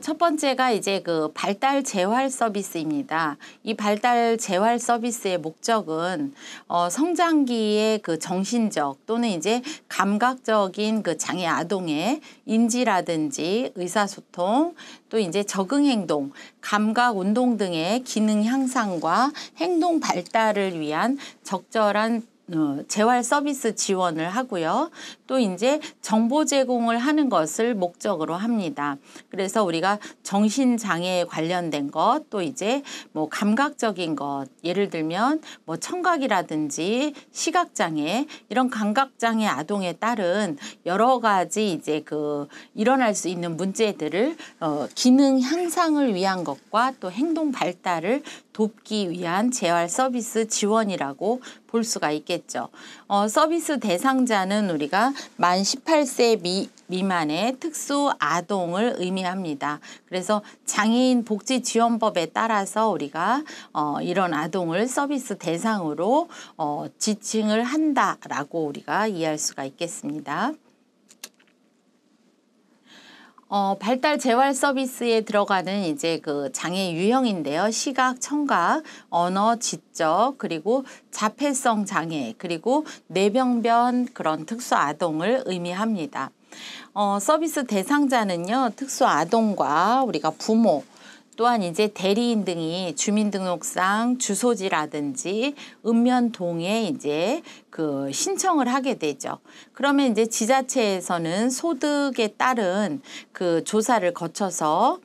첫 번째가 이제 그 발달 재활 서비스입니다. 이 발달 재활 서비스의 목적은 성장기의 그 정신적 또는 이제 감각적인 그 장애 아동의 인지라든지 의사소통 또 이제 적응 행동, 감각 운동 등의 기능 향상과 행동 발달을 위한 적절한 재활 서비스 지원을 하고요. 또 이제 정보 제공을 하는 것을 목적으로 합니다. 그래서 우리가 정신장애에 관련된 것, 또 이제 뭐 감각적인 것, 예를 들면 뭐 청각이라든지 시각장애, 이런 감각장애 아동에 따른 여러 가지 이제 그 일어날 수 있는 문제들을 기능 향상을 위한 것과 또 행동 발달을 돕기 위한 재활 서비스 지원이라고 볼 수가 있겠죠. 서비스 대상자는 우리가 만 18세 미만의 특수 아동을 의미합니다. 그래서 장애인 복지지원법에 따라서 우리가 이런 아동을 서비스 대상으로 지칭을 한다라고 우리가 이해할 수가 있겠습니다. 발달 재활 서비스에 들어가는 이제 그 장애 유형인데요. 시각, 청각, 언어, 지적, 그리고 자폐성 장애, 그리고 뇌병변 그런 특수 아동을 의미합니다. 서비스 대상자는요, 특수 아동과 우리가 부모, 또한 이제 대리인 등이 주민등록상 주소지라든지 읍면동에 이제 그 신청을 하게 되죠. 그러면 이제 지자체에서는 소득에 따른 그 조사를 거쳐서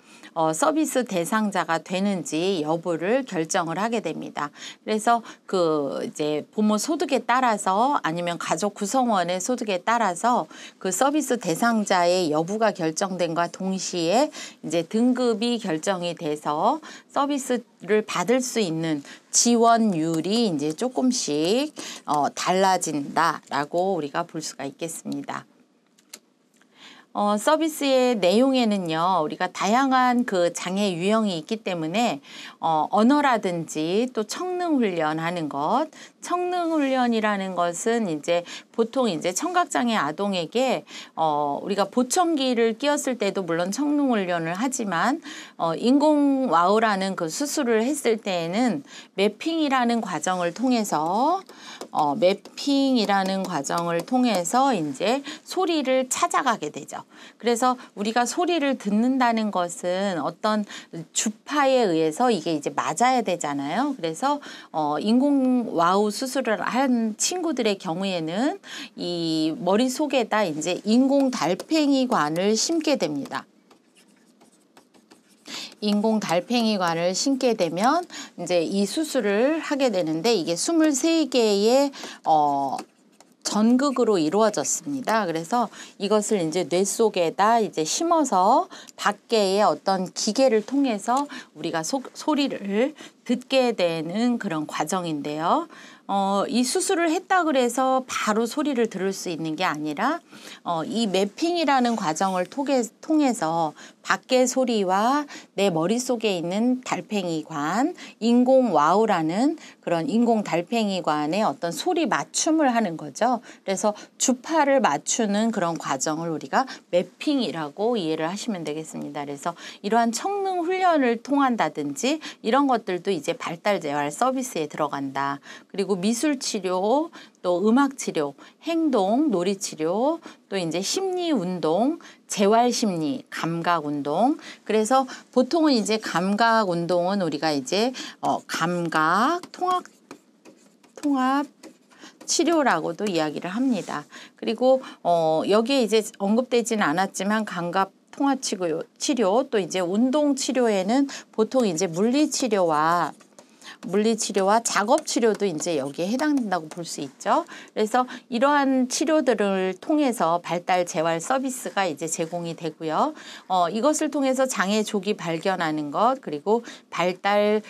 서비스 대상자가 되는지 여부를 결정을 하게 됩니다. 그래서 그 이제 부모 소득에 따라서 아니면 가족 구성원의 소득에 따라서 그 서비스 대상자의 여부가 결정된과 동시에 이제 등급이 결정이 돼서 서비스를 받을 수 있는 지원율이 이제 조금씩 달라진다라고 우리가 볼 수가 있겠습니다. 서비스의 내용에는요, 우리가 다양한 그 장애 유형이 있기 때문에 언어라든지 또 청능 훈련하는 것, 청능 훈련이라는 것은 이제 보통 이제 청각장애 아동에게 우리가 보청기를 끼웠을 때도 물론 청능 훈련을 하지만 인공 와우라는 그 수술을 했을 때에는 매핑이라는 과정을 통해서 이제 소리를 찾아가게 되죠. 그래서 우리가 소리를 듣는다는 것은 어떤 주파에 의해서 이게 이제 맞아야 되잖아요. 그래서 인공 와우 수술을 한 친구들의 경우에는 이 머릿속에다 이제 인공 달팽이관을 심게 됩니다. 인공 달팽이관을 심게 되면 이제 이 수술을 하게 되는데 이게 23개의 전극으로 이루어졌습니다. 그래서 이것을 이제 뇌 속에다 이제 심어서 밖에의 어떤 기계를 통해서 우리가 소리를 듣게 되는 그런 과정인데요. 이 수술을 했다 그래서 바로 소리를 들을 수 있는 게 아니라 이 매핑이라는 과정을 통해서 밖의 소리와 내 머릿속에 있는 달팽이관, 인공 와우라는 그런 인공 달팽이관의 어떤 소리 맞춤을 하는 거죠. 그래서 주파를 맞추는 그런 과정을 우리가 매핑이라고 이해를 하시면 되겠습니다. 그래서 이러한 청능 훈련을 통한다든지 이런 것들도 이제 발달 재활 서비스에 들어간다. 그리고 미술 치료, 또 음악 치료, 행동, 놀이 치료, 또 이제 심리 운동, 재활 심리, 감각 운동. 그래서 보통은 이제 감각 운동은 우리가 이제 감각 통합 치료라고도 이야기를 합니다. 그리고 여기에 이제 언급되지는 않았지만 감각 통합 치료, 또 이제 운동 치료에는 보통 이제 물리치료와 작업치료도 이제 여기에 해당된다고 볼 수 있죠. 그래서 이러한 치료들을 통해서 발달 재활 서비스가 이제 제공이 되고요. 이것을 통해서 장애 조기 발견하는 것, 그리고 발달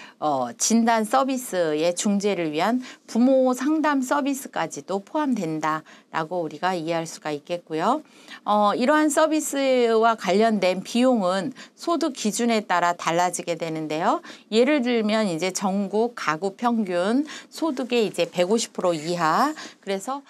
진단 서비스의 중재를 위한 부모 상담 서비스까지도 포함된다라고 우리가 이해할 수가 있겠고요. 이러한 서비스와 관련된 비용은 소득 기준에 따라 달라지게 되는데요. 예를 들면 이제 전국 가구 평균 소득의 이제 150% 이하, 그래서